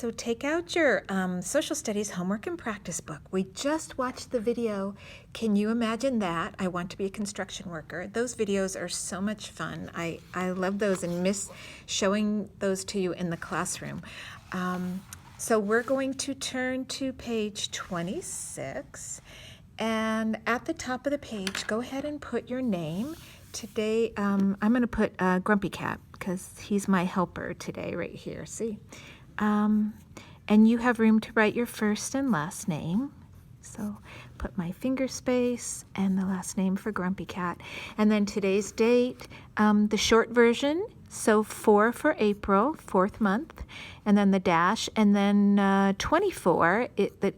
So take out your social studies homework and practice book. We just watched the video. Can you imagine that? I want to be a construction worker. Those videos are so much fun. I love those and miss showing those to you in the classroom. So we're going to turn to page 26. And at the top of the page, go ahead and put your name. Today, I'm going to put Grumpy Cat because he's my helper today right here. See? And you have room to write your first and last name. So put my finger space and the last name for Grumpy Cat. And then today's date, the short version, so 4 for April, 4th month, and then the dash, and then 24,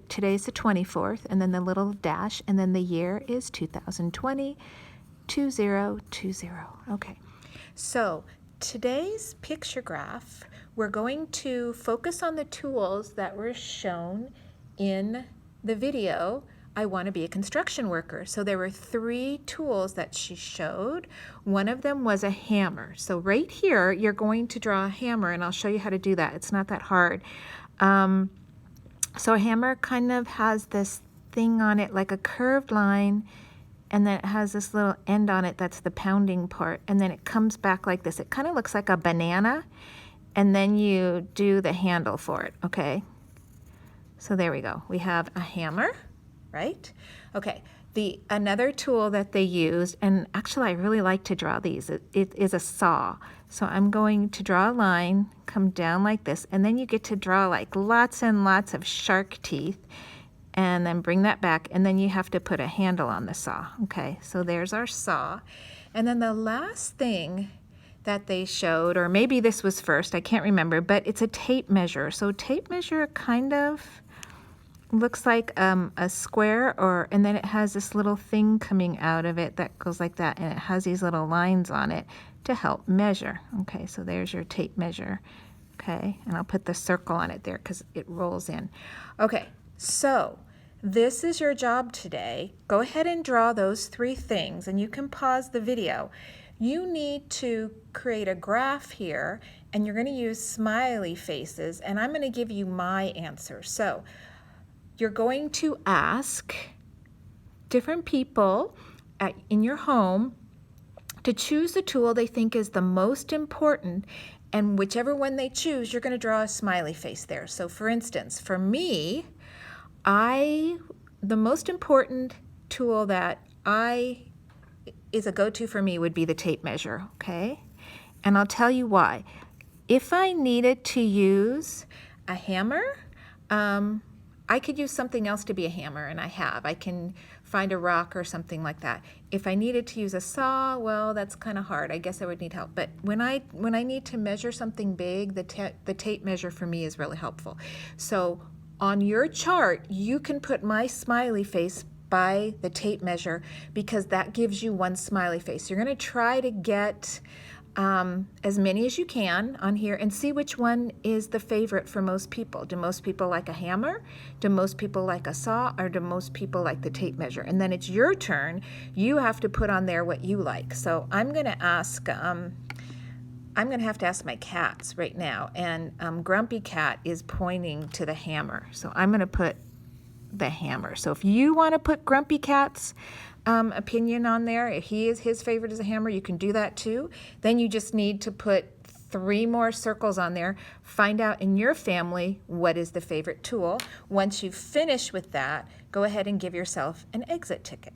today's the 24th, and then the little dash, and then the year is 2020, 2020. Okay, so today's picture graph, we're going to focus on the tools that were shown in the video, I Want to Be a Construction Worker. So there were 3 tools that she showed. One of them was a hammer. So right here, you're going to draw a hammer, and I'll show you how to do that. It's not that hard. So a hammer kind of has this thing on it, like a curved line, and then it has this little end on it that's the pounding part, and then it comes back like this. It kind of looks like a banana, and then you do the handle for it, okay? So there we go. We have a hammer, right? Okay, another tool that they used, and actually I really like to draw these, it is a saw. So I'm going to draw a line, come down like this, and then you get to draw like lots and lots of shark teeth, and then bring that back, and then you have to put a handle on the saw, okay? So there's our saw. And then the last thing that they showed, or maybe this was first, I can't remember, but it's a tape measure. So tape measure kind of looks like a square, and then it has this little thing coming out of it that goes like that, and it has these little lines on it to help measure. Okay, so there's your tape measure. Okay, and I'll put the circle on it there because it rolls in. Okay, so this is your job today. Go ahead and draw those 3 things, and you can pause the video. You need to create a graph here, and you're going to use smiley faces, and I'm going to give you my answer. So you're going to ask different people in your home to choose the tool they think is the most important, and whichever one they choose, you're going to draw a smiley face there. So for instance, for me, the most important tool that is a go-to for me would be the tape measure, okay? And I'll tell you why. If I needed to use a hammer, I could use something else to be a hammer, and I have. I can find a rock or something like that. If I needed to use a saw, well, that's kind of hard. I guess I would need help. But when I need to measure something big, the tape measure for me is really helpful. So on your chart, you can put my smiley face by the tape measure because that gives you one smiley face. You're going to try to get as many as you can on here and see which one is the favorite for most people. Do most people like a hammer? Do most people like a saw? Or do most people like the tape measure? And then it's your turn. You have to put on there what you like. So I'm going to ask, I'm going to have to ask my cats right now. And Grumpy Cat is pointing to the hammer. So I'm going to put the hammer. So if you want to put Grumpy Cat's opinion on there, if his favorite is a hammer, you can do that too. Then you just need to put 3 more circles on there. Find out in your family what is the favorite tool. Once you finish with that, go ahead and give yourself an exit ticket.